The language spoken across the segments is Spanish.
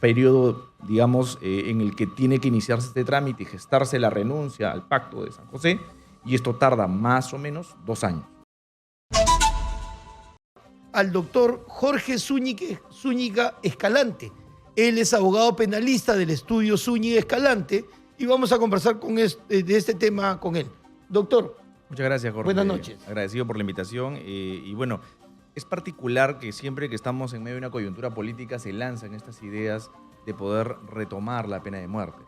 periodo, digamos, en el que tiene que iniciarse este trámite y gestarse la renuncia al Pacto de San José, y esto tarda más o menos 2 años. Al doctor Jorge Zúñiga Escalante. Él es abogado penalista del estudio Zúñiga Escalante y vamos a conversar de este tema con él. Doctor. Muchas gracias, Jorge. Buenas noches. Agradecido por la invitación. Y bueno, es particular que siempre que estamos en medio de una coyuntura política se lanzan estas ideas de poder retomar la pena de muerte.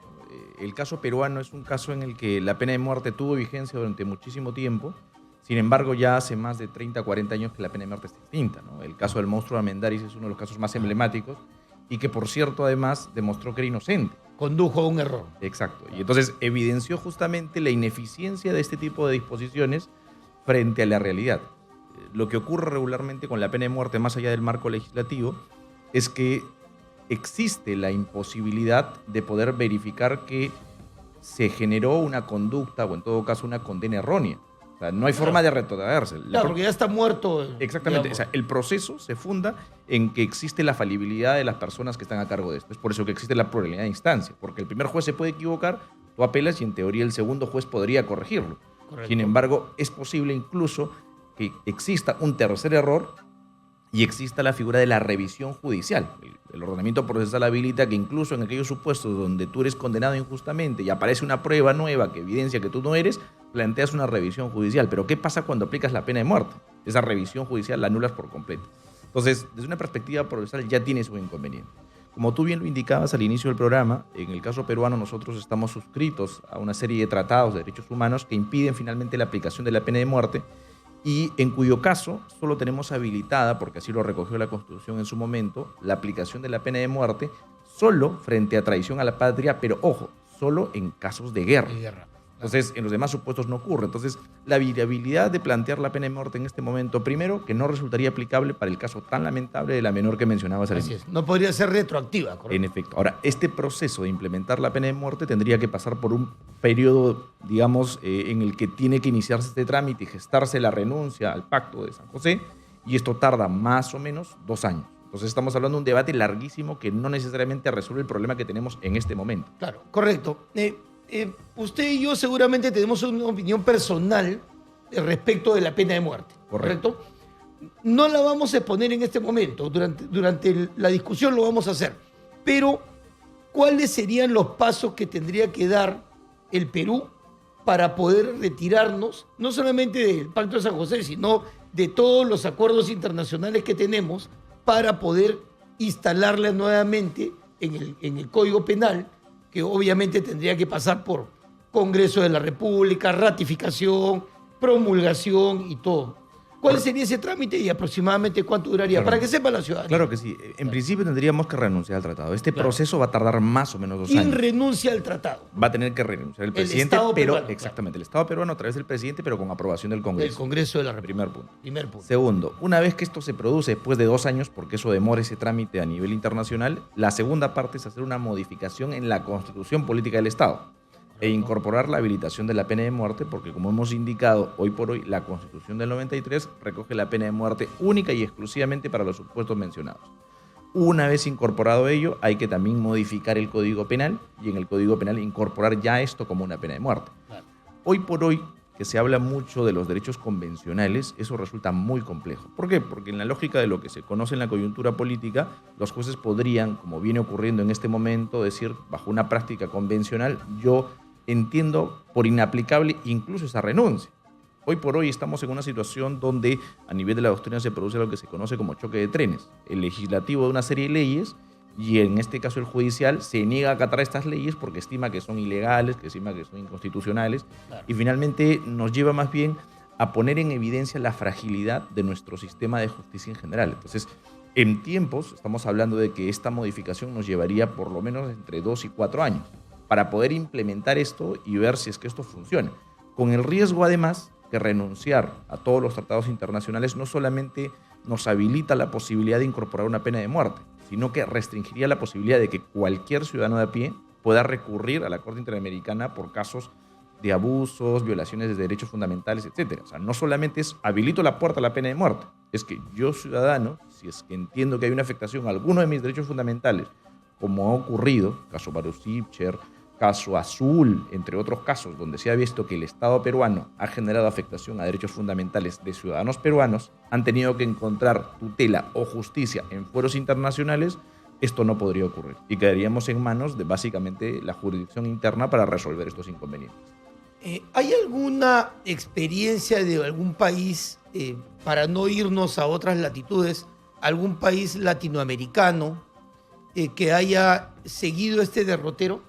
El caso peruano es un caso en el que la pena de muerte tuvo vigencia durante muchísimo tiempo. Sin embargo, ya hace más de 30, 40 años que la pena de muerte está extinta, ¿no? El caso del monstruo de Armendáriz es uno de los casos más emblemáticos y que, por cierto, además demostró que era inocente. Condujo a un error. Exacto. Y entonces evidenció justamente la ineficiencia de este tipo de disposiciones frente a la realidad. Lo que ocurre regularmente con la pena de muerte, más allá del marco legislativo, es que existe la imposibilidad de poder verificar que se generó una conducta o en todo caso una condena errónea. O sea, no hay forma de retrotraerse. Claro, porque ya está muerto. Exactamente. O sea, el proceso se funda en que existe la falibilidad de las personas que están a cargo de esto. Es por eso que existe la pluralidad de instancias. Porque el primer juez se puede equivocar, tú apelas y en teoría el segundo juez podría corregirlo. Correcto. Sin embargo, es posible incluso que exista un tercer error y exista la figura de la revisión judicial. El ordenamiento procesal habilita que incluso en aquellos supuestos donde tú eres condenado injustamente y aparece una prueba nueva que evidencia que tú no eres, planteas una revisión judicial. Pero ¿qué pasa cuando aplicas la pena de muerte? Esa revisión judicial la anulas por completo. Entonces, desde una perspectiva procesal ya tienes un inconveniente. Como tú bien lo indicabas al inicio del programa, en el caso peruano nosotros estamos suscritos a una serie de tratados de derechos humanos que impiden finalmente la aplicación de la pena de muerte y en cuyo caso solo tenemos habilitada, porque así lo recogió la Constitución en su momento, la aplicación de la pena de muerte solo frente a traición a la patria, pero ojo, solo en casos de guerra. Entonces, en los demás supuestos no ocurre. Entonces, la viabilidad de plantear la pena de muerte en este momento, primero, que no resultaría aplicable para el caso tan lamentable de la menor que mencionabas al inicio. Así es, no podría ser retroactiva, ¿correcto? En efecto. Ahora, este proceso de implementar la pena de muerte tendría que pasar por un periodo, digamos, en el que tiene que iniciarse este trámite y gestarse la renuncia al Pacto de San José, y esto tarda más o menos 2 años. Entonces estamos hablando de un debate larguísimo que no necesariamente resuelve el problema que tenemos en este momento. Claro, correcto. Usted y yo seguramente tenemos una opinión personal respecto de la pena de muerte. Correcto. No la vamos a exponer en este momento, durante la discusión lo vamos a hacer. Pero, ¿cuáles serían los pasos que tendría que dar el Perú para poder retirarnos, no solamente del Pacto de San José, sino de todos los acuerdos internacionales que tenemos para poder instalarla nuevamente en el Código Penal, que obviamente tendría que pasar por Congreso de la República, ratificación, promulgación y todo? ¿Cuál sería ese trámite y aproximadamente cuánto duraría? Claro. Para que sepa la ciudadanía. Claro que sí. En principio tendríamos que renunciar al tratado. Este proceso va a tardar más o menos 2 años. ¿Quién renuncia al tratado? Va a tener que renunciar el presidente, Estado pero peruano, exactamente, el Estado peruano a través del presidente, pero con aprobación del Congreso. El Congreso de la República. Primer punto. Primer punto. Segundo, una vez que esto se produce después de 2 años, porque eso demora ese trámite a nivel internacional, la segunda parte es hacer una modificación en la Constitución Política del Estado e incorporar la habilitación de la pena de muerte, porque como hemos indicado hoy por hoy, la Constitución del 93 recoge la pena de muerte única y exclusivamente para los supuestos mencionados. Una vez incorporado ello, hay que también modificar el Código Penal y en el Código Penal incorporar ya esto como una pena de muerte. Claro. Hoy por hoy, que se habla mucho de los derechos convencionales, eso resulta muy complejo. ¿Por qué? Porque en la lógica de lo que se conoce en la coyuntura política, los jueces podrían, como viene ocurriendo en este momento, decir, bajo una práctica convencional, yo entiendo por inaplicable incluso esa renuncia. Hoy por hoy estamos en una situación donde a nivel de la doctrina se produce lo que se conoce como choque de trenes. El legislativo de una serie de leyes y en este caso el judicial se niega a acatar estas leyes porque estima que son ilegales, que estima que son inconstitucionales. Claro. Y finalmente nos lleva más bien a poner en evidencia la fragilidad de nuestro sistema de justicia en general. Entonces, en tiempos estamos hablando de que esta modificación nos llevaría por lo menos entre 2 y 4 años para poder implementar esto y ver si es que esto funciona. Con el riesgo, además, que renunciar a todos los tratados internacionales no solamente nos habilita la posibilidad de incorporar una pena de muerte, sino que restringiría la posibilidad de que cualquier ciudadano de a pie pueda recurrir a la Corte Interamericana por casos de abusos, violaciones de derechos fundamentales, etc. O sea, no solamente es habilito la puerta a la pena de muerte, es que yo, ciudadano, si es que entiendo que hay una afectación a alguno de mis derechos fundamentales como ha ocurrido, caso Baruch Sipcher, caso Azul, entre otros casos, donde se ha visto que el Estado peruano ha generado afectación a derechos fundamentales de ciudadanos peruanos, han tenido que encontrar tutela o justicia en fueros internacionales. Esto no podría ocurrir y quedaríamos en manos de básicamente la jurisdicción interna para resolver estos inconvenientes. ¿Hay alguna experiencia de algún país, para no irnos a otras latitudes, algún país latinoamericano que haya seguido este derrotero?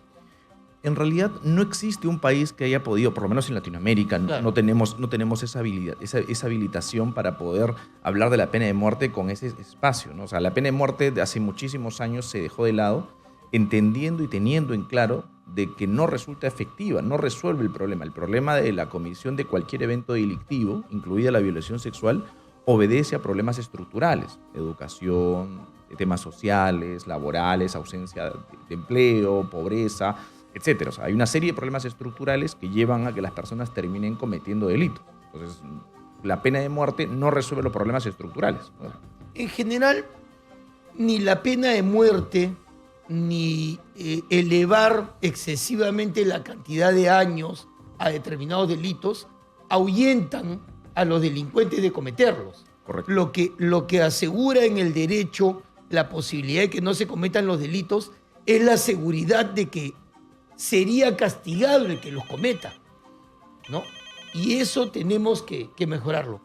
En realidad no existe un país que haya podido, por lo menos en Latinoamérica, Claro. no tenemos esa habilidad, esa habilitación para poder hablar de la pena de muerte con ese espacio, ¿no? O sea, la pena de muerte de hace muchísimos años se dejó de lado, entendiendo y teniendo en claro de que no resulta efectiva, no resuelve el problema. El problema de la comisión de cualquier evento delictivo, incluida la violación sexual, obedece a problemas estructurales: educación, temas sociales, laborales, ausencia de empleo, pobreza, etcétera. O sea, hay una serie de problemas estructurales que llevan a que las personas terminen cometiendo delitos. Entonces, la pena de muerte no resuelve los problemas estructurales, ¿no? En general, ni la pena de muerte, ni elevar excesivamente la cantidad de años a determinados delitos ahuyentan a los delincuentes de cometerlos. Correcto. Lo que asegura en el derecho la posibilidad de que no se cometan los delitos es la seguridad de que sería castigado el que los cometa, ¿no? Y eso tenemos que mejorarlo.